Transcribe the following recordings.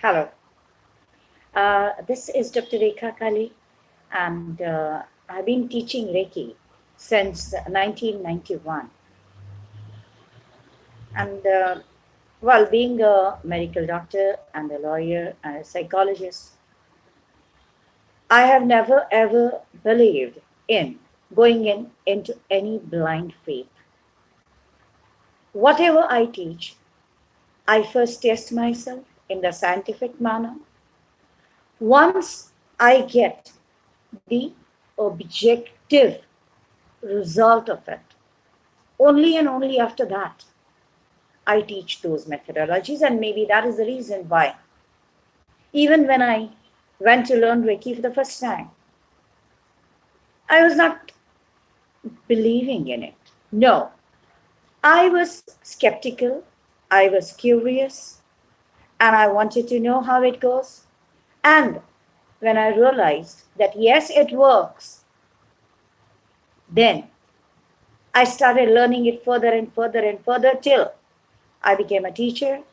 Hello, this is Dr. Rekha Kali, and I've been teaching Reiki since 1991. And while being a medical doctor and a lawyer and a psychologist, I have never ever believed in going into any blind faith. Whatever I teach, I first test myself in the scientific manner. Once I get the objective result of it, only and only after that, I teach those methodologies. And maybe that is the reason why, even when I went to learn Reiki for the first time, I was not believing in it. No, I was skeptical, I was curious, and I wanted to know how it goes. And when I realized that yes, it works, then I started learning it further and further and further till I became a teacher.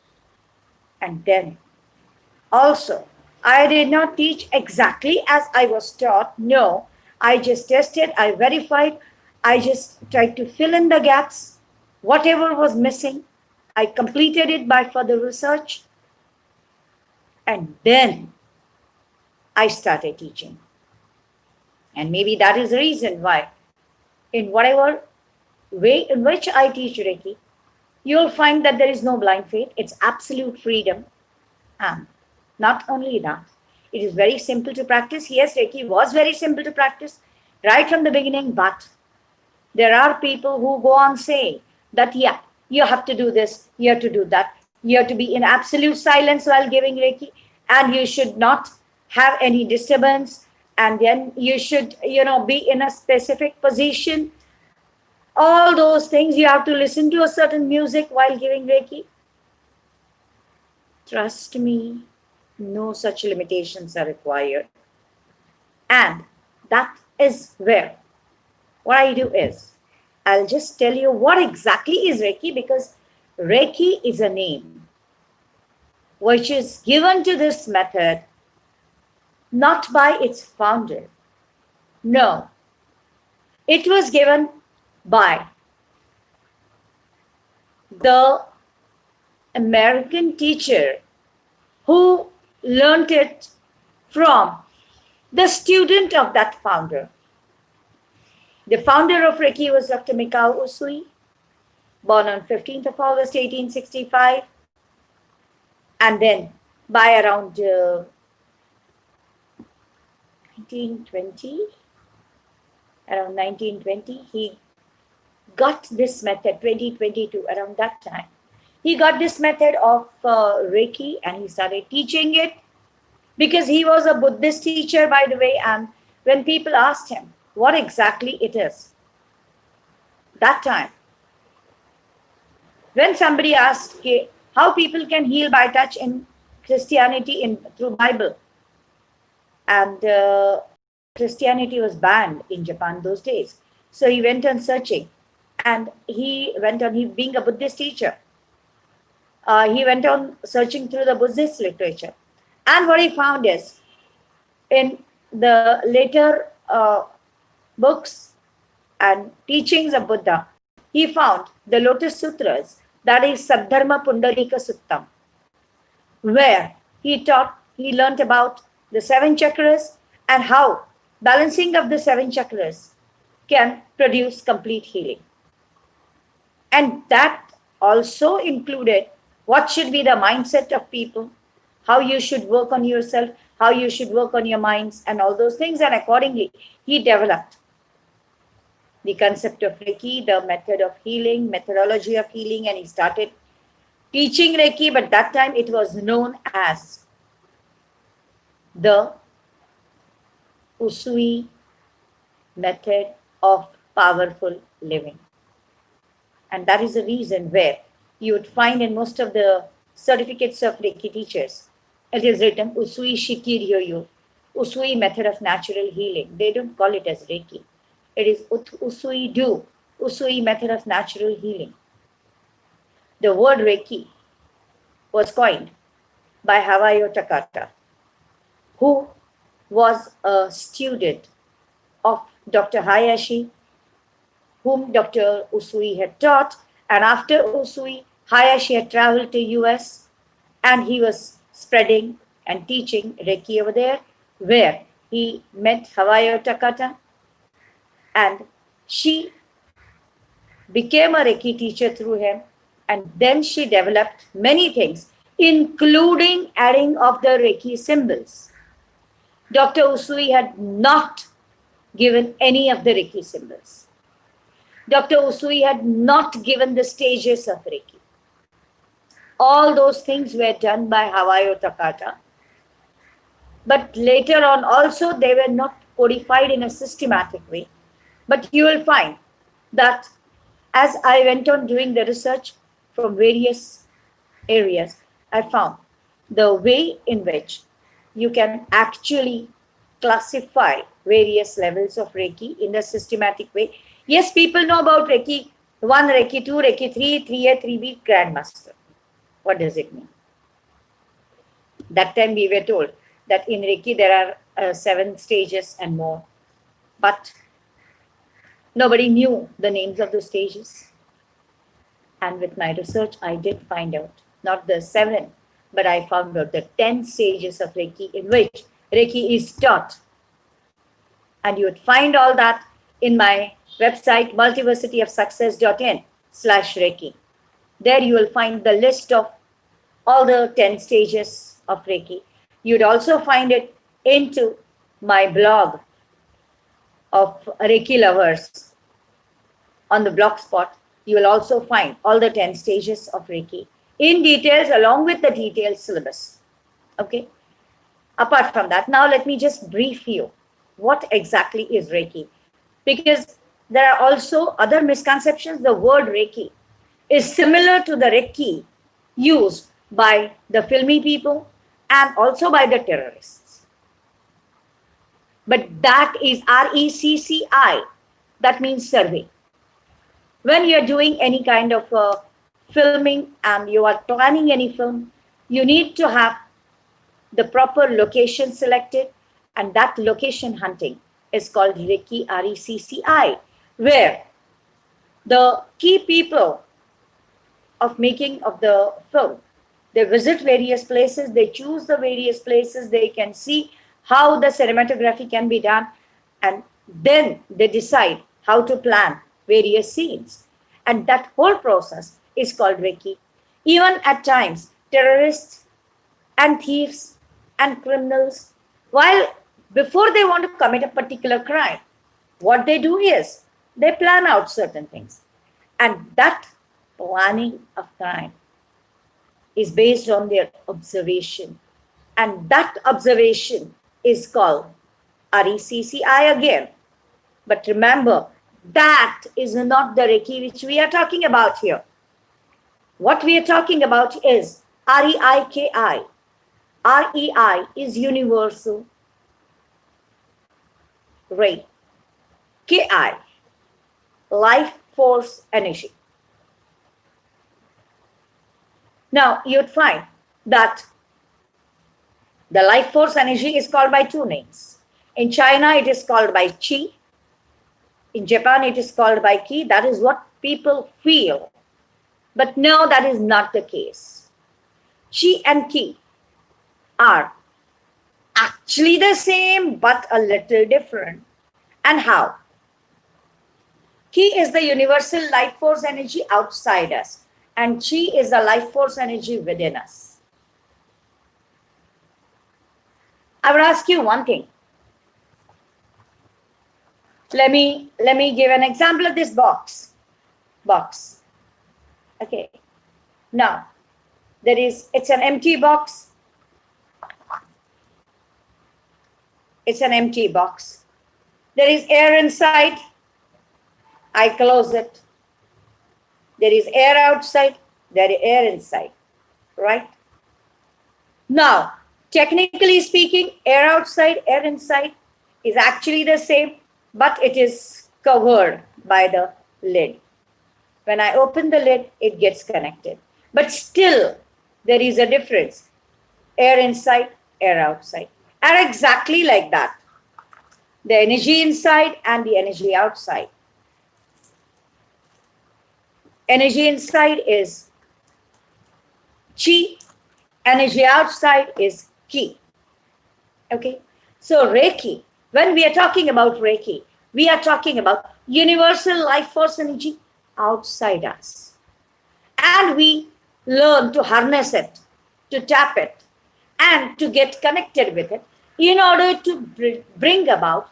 And then also, I did not teach exactly as I was taught. No, I just tested, I verified, I just tried to fill in the gaps. Whatever was missing, I completed it by further research. And then I started teaching. And maybe that is the reason why, in whatever way in which I teach Reiki, you'll find that there is no blind faith. It's absolute freedom. And not only that, it is very simple to practice. Yes, Reiki was very simple to practice right from the beginning, but there are people who go on saying that, yeah, you have to do this, you have to do that, you have to be in absolute silence while giving Reiki, and you should not have any disturbance, and then you should, be in a specific position. All those things, you have to listen to a certain music while giving Reiki. Trust me, no such limitations are required. And that is where what I do is, I'll just tell you what exactly is Reiki, because Reiki is a name which is given to this method not by its founder. No, it was given by the American teacher who learned it from the student of that founder. The founder of Reiki was Dr. Mikao Usui, born on 15th of August 1865. And then by around 1920, he got this method, 2022, around that time. He got this method of Reiki and he started teaching it because he was a Buddhist teacher, by the way. And when people asked him what exactly it is, that time, when somebody asked how people can heal by touch in Christianity through Bible, and Christianity was banned in Japan those days. So he went on searching, and he being a Buddhist teacher, he went on searching through the Buddhist literature. And what he found is, in the later books and teachings of Buddha, he found the Lotus Sutras, that is Saddharma Pundarika Suttam, where he learnt about the 7 chakras and how balancing of the 7 chakras can produce complete healing. And that also included what should be the mindset of people, how you should work on yourself, how you should work on your minds, and all those things. And accordingly, he developed the concept of Reiki, the method of healing, methodology of healing, and he started teaching Reiki. But that time it was known as the Usui method of powerful living. And that is the reason where you would find in most of the certificates of Reiki teachers, it is written Usui Shikiryoyo, Usui method of natural healing. They don't call it as Reiki. It is Usui Do, Usui method of natural healing. The word Reiki was coined by Hawayo Takata, who was a student of Dr. Hayashi, whom Dr. Usui had taught. And after Usui, Hayashi had traveled to US and he was spreading and teaching Reiki over there, where he met Hawayo Takata, and she became a Reiki teacher through him. And then she developed many things, including adding of the Reiki symbols. Dr. Usui had not given any of the Reiki symbols. Dr. Usui had not given the stages of Reiki. All those things were done by Hawayo Takata. But later on also they were not codified in a systematic way. But you will find that as I went on doing the research from various areas, I found the way in which you can actually classify various levels of Reiki in a systematic way. Yes, people know about Reiki 1, Reiki 2, Reiki 3, 3A, 3B, Grandmaster. What does it mean? That time we were told that in Reiki there are 7 stages and more. But nobody knew the names of the stages. And with my research, I did find out not the 7, but I found out the 10 stages of Reiki in which Reiki is taught. And you would find all that in my website, multiversityofsuccess.in/Reiki. There you will find the list of all the 10 stages of Reiki. You'd also find it into my blog of Reiki lovers. On the blog spot, you will also find all the 10 stages of Reiki in details along with the detailed syllabus. Okay. Apart from that, now let me just brief you what exactly is Reiki. Because there are also other misconceptions. The word Reiki is similar to the Reiki used by the filmy people and also by the terrorists. But that is RECCI. That means survey. When you're doing any kind of filming and you are planning any film, you need to have the proper location selected, and that location hunting is called Reiki, RECCI, where the key people of making of the film, they visit various places, they choose the various places, they can see how the cinematography can be done, and then they decide how to plan various scenes. And that whole process is called Reiki. Even at times, terrorists and thieves and criminals, while before they want to commit a particular crime, what they do is they plan out certain things. And that planning of crime is based on their observation. And that observation is called RECCI again. But remember, that is not the Reiki which we are talking about here. What we are talking about is REIKI. REI is universal. Ray. KI, life force energy. Now, you'd find that the life force energy is called by 2 names. In China, it is called by Qi. In Japan, it is called by Ki. That is what people feel. But no, that is not the case. Qi and Ki are actually the same, but a little different. And how? Ki is the universal life force energy outside us, and Qi is the life force energy within us. I would ask you one thing. Let me give an example of this box. Okay. Now, it's an empty box. It's an empty box. There is air inside. I close it. There is air outside. There is air inside. Right? Now, technically speaking, air outside, air inside is actually the same, but it is covered by the lid. When I open the lid, it gets connected. But still, there is a difference. Air inside, air outside. And exactly like that. The energy inside and the energy outside. Energy inside is chi, energy outside is ki. Okay? So Reiki, when we are talking about Reiki, we are talking about universal life force energy outside us. And we learn to harness it, to tap it, and to get connected with it in order to bring about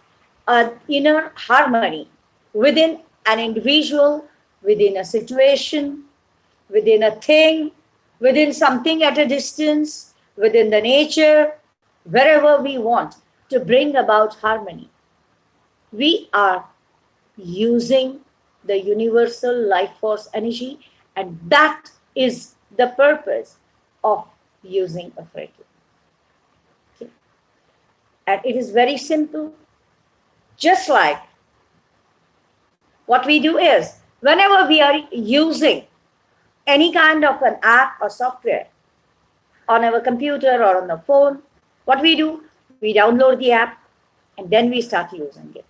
an inner harmony within an individual, within a situation, within a thing, within something at a distance, within the nature, wherever we want to bring about harmony. We are using the universal life force energy, and that is the purpose of using a Reiki. Okay. And it is very simple. Just like what we do is, whenever we are using any kind of an app or software on our computer or on the phone, what we do, we download the app and then we start using it.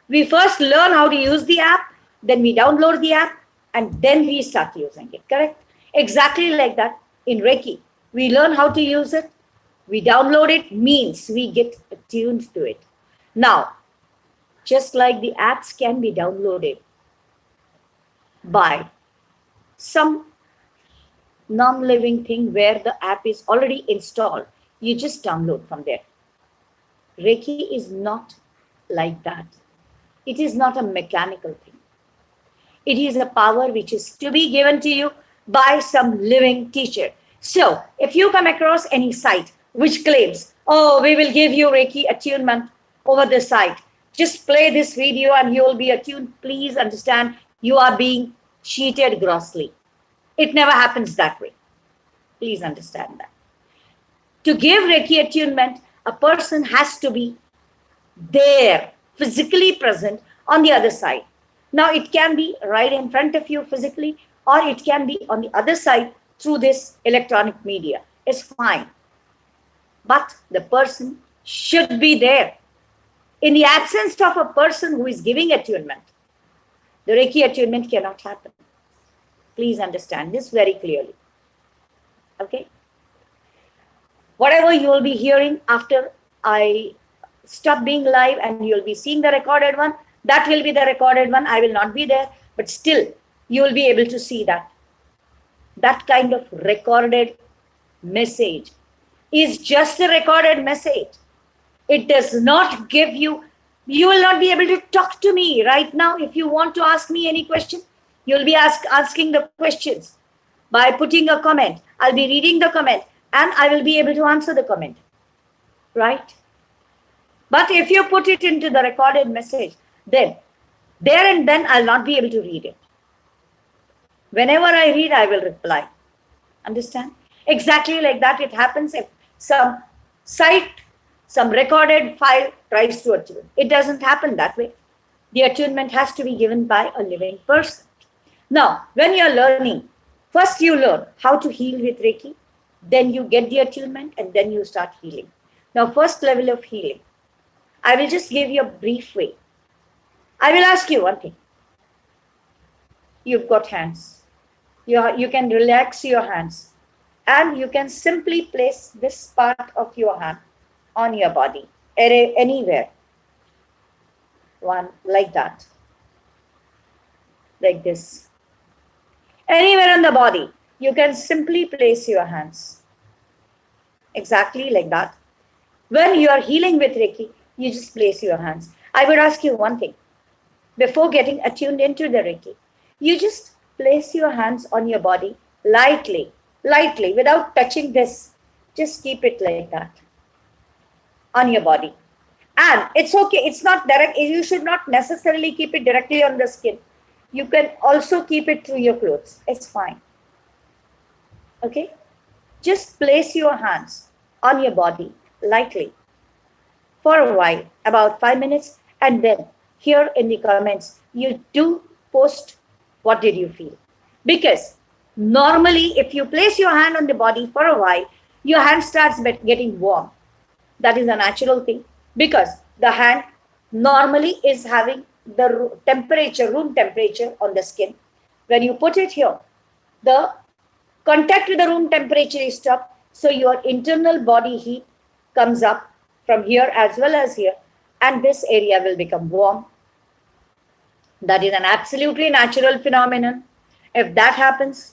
We first learn how to use the app, then we download the app, and then we start using it, correct? Exactly like that in Reiki. We learn how to use it, we download it, means we get attuned to it. Now, just like the apps can be downloaded by some non-living thing where the app is already installed, you just download from there. Reiki is not like that. It is not a mechanical thing. It is a power which is to be given to you by some living teacher. So, if you come across any site which claims, oh, we will give you Reiki attunement over the site, just play this video and you will be attuned, please understand you are being cheated grossly. It never happens that way. Please understand that. To give Reiki attunement, a person has to be there, physically present on the other side. Now, it can be right in front of you physically, or it can be on the other side through this electronic media. It's fine. But the person should be there. In the absence of a person who is giving attunement, the Reiki attunement cannot happen. Please understand this very clearly. Okay? Whatever you will be hearing after I stop being live and you'll be seeing the recorded one, that will be the recorded one. I will not be there, but still you will be able to see that. That kind of recorded message is just a recorded message. It does not give you, you will not be able to talk to me right now. If you want to ask me any question, you'll be asking the questions by putting a comment. I'll be reading the comment and I will be able to answer the comment. Right? But if you put it into the recorded message, then there and then I'll not be able to read it. Whenever I read, I will reply. Understand? Exactly like that it happens if some site, some recorded file tries to attune. It doesn't happen that way. The attunement has to be given by a living person. Now, when you're learning, first you learn how to heal with Reiki, then you get the attunement, and then you start healing. Now, first level of healing, I will just give you a brief way. I will ask you one thing. You've got hands. You can relax your hands, and you can simply place this part of your hand on your body, anywhere. One, like that. Like this. Anywhere on the body, you can simply place your hands. Exactly like that. When you are healing with Reiki, you just place your hands. I would ask you one thing. Before getting attuned into the Reiki, you just place your hands on your body lightly, without touching this. Just keep it like that on your body. And it's okay. It's not direct. You should not necessarily keep it directly on the skin. You can also keep it through your clothes. It's fine. Okay? Just place your hands on your body lightly for a while, about 5 minutes, and then here in the comments, you do post what did you feel. Because normally, if you place your hand on the body for a while, your hand starts getting warm. That is a natural thing, because the hand normally is having the temperature, room temperature on the skin. When you put it here, the contact with the room temperature is stopped, so your internal body heat comes up from here as well as here, and this area will become warm. That is an absolutely natural phenomenon. If that happens,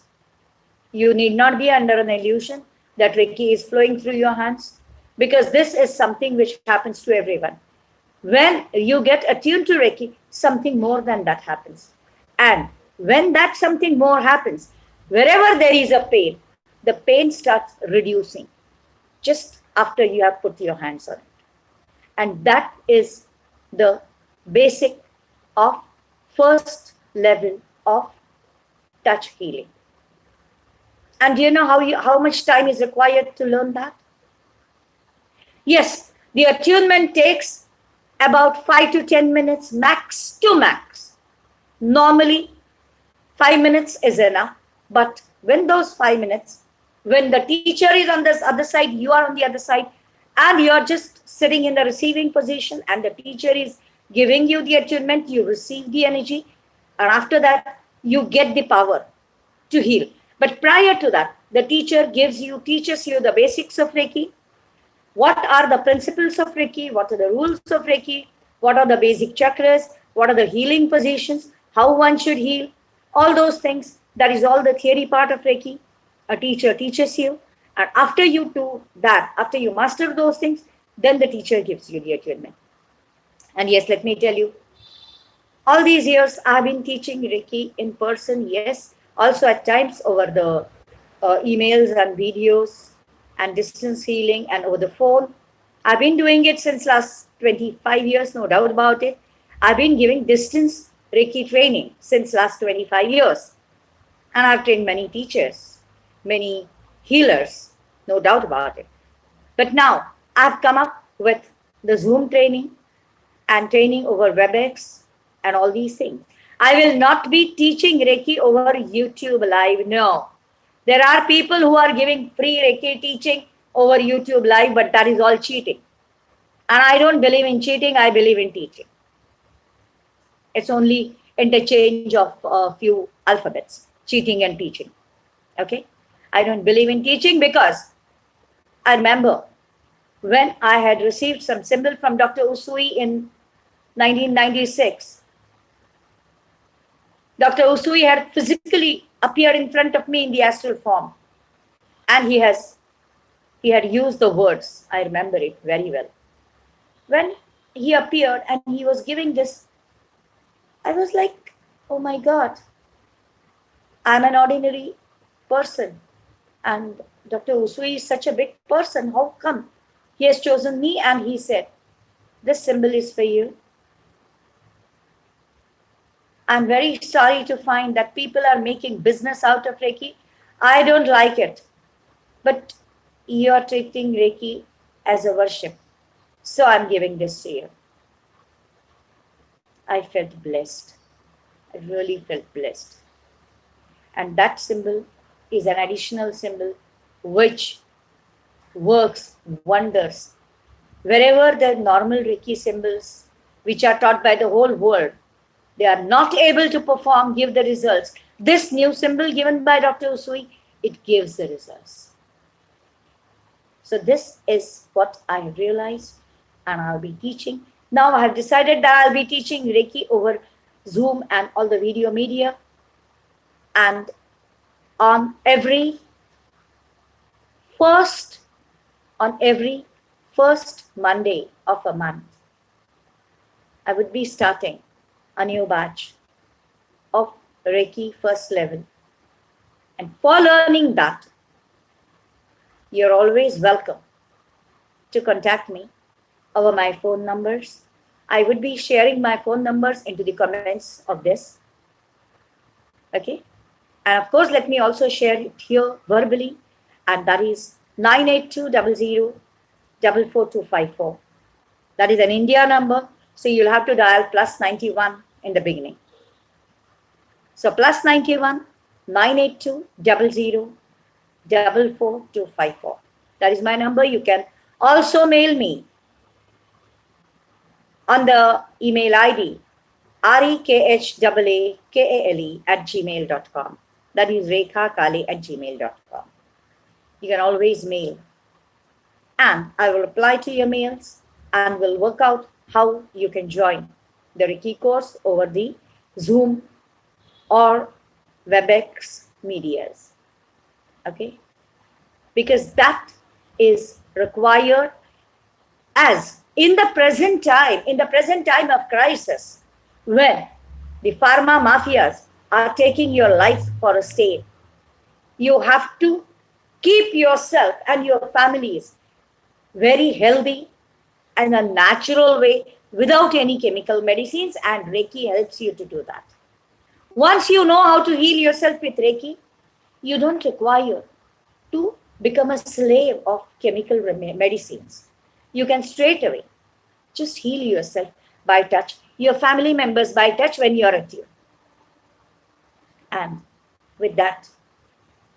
you need not be under an illusion that Reiki is flowing through your hands, because this is something which happens to everyone. When you get attuned to Reiki, something more than that happens. And when that something more happens, wherever there is a pain, the pain starts reducing just after you have put your hands on it. And that is the basic of first level of touch healing. And do you know how much time is required to learn that? Yes, the attunement takes about 5 to 10 minutes, max to max. Normally, 5 minutes is enough. But when those 5 minutes, when the teacher is on this other side, you are on the other side, and you are just sitting in the receiving position, and the teacher is giving you the attunement, you receive the energy, and after that, you get the power to heal. But prior to that, the teacher teaches you the basics of Reiki. What are the principles of Reiki? What are the rules of Reiki? What are the basic chakras? What are the healing positions? How one should heal? All those things. That is all the theory part of Reiki. A teacher teaches you. And after you do that, after you master those things, then the teacher gives you the attunement. And yes, let me tell you, all these years I've been teaching Reiki in person, yes, also at times over the emails and videos and distance healing and over the phone. I've been doing it since last 25 years, no doubt about it. I've been giving distance Reiki training since last 25 years. And I've trained many teachers, many healers, no doubt about it. But now I've come up with the Zoom training and training over WebEx and all these things. I will not be teaching Reiki over YouTube Live, no. There are people who are giving free Reiki teaching over YouTube Live, but that is all cheating. And I don't believe in cheating, I believe in teaching. It's only interchange of a few alphabets, cheating and teaching. Okay? I don't believe in teaching because I remember when I had received some symbol from Dr. Usui in 1996. Dr. Usui had physically appeared in front of me in the astral form. And he had used the words. I remember it very well. When he appeared and he was giving this, I was like, oh my God, I'm an ordinary person. And Dr. Usui is such a big person. How come he has chosen me? And he said, this symbol is for you. I'm very sorry to find that people are making business out of Reiki. I don't like it. But you're treating Reiki as a worship. So I'm giving this to you. I felt blessed. I really felt blessed. And that symbol is an additional symbol which works wonders. Wherever the normal Reiki symbols, which are taught by the whole world, they are not able to perform, give the results. This new symbol given by Dr. Usui, it gives the results. So this is what I realized, and I'll be teaching. Now I have decided that I'll be teaching Reiki over Zoom and all the video media. And on every first Monday of a month, I would be starting a new batch of Reiki first level. And for learning that, you're always welcome to contact me over my phone numbers. I would be sharing my phone numbers into the comments of this. Okay? And of course, let me also share it here verbally, and that is 98200444254. That is an India number, so you'll have to dial +91 in the beginning. So +91 98200444254. That is my number. You can also mail me on the email ID rekhakale@gmail.com. That is rekhakale@gmail.com. You can always mail. And I will reply to your mails and will work out how you can join the Reiki course over the Zoom or WebEx medias. Okay? Because that is required as in the present time of crisis, when the pharma mafias are taking your life for a stake, you have to keep yourself and your families very healthy in a natural way without any chemical medicines, and Reiki helps you to do that. Once you know how to heal yourself with Reiki, you don't require to become a slave of chemical medicines. You can straight away just heal yourself by touch, your family members by touch when you're at you. And with that,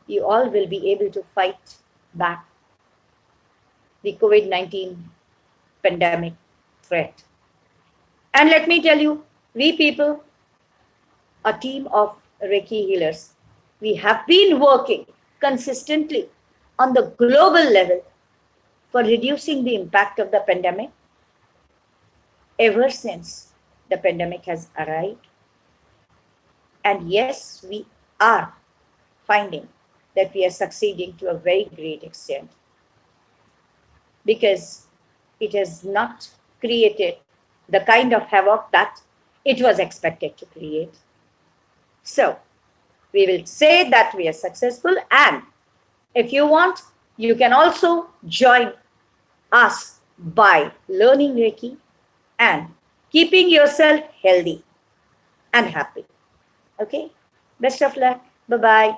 you all will be able to fight back the COVID-19 pandemic threat. And let me tell you, we people, a team of Reiki healers, we have been working consistently on the global level for reducing the impact of the pandemic ever since the pandemic has arrived. And yes, we are finding that we are succeeding to a very great extent, because it has not created the kind of havoc that it was expected to create. So we will say that we are successful, and if you want, you can also join us by learning Reiki and keeping yourself healthy and happy. Okay? Best of luck. Bye-bye.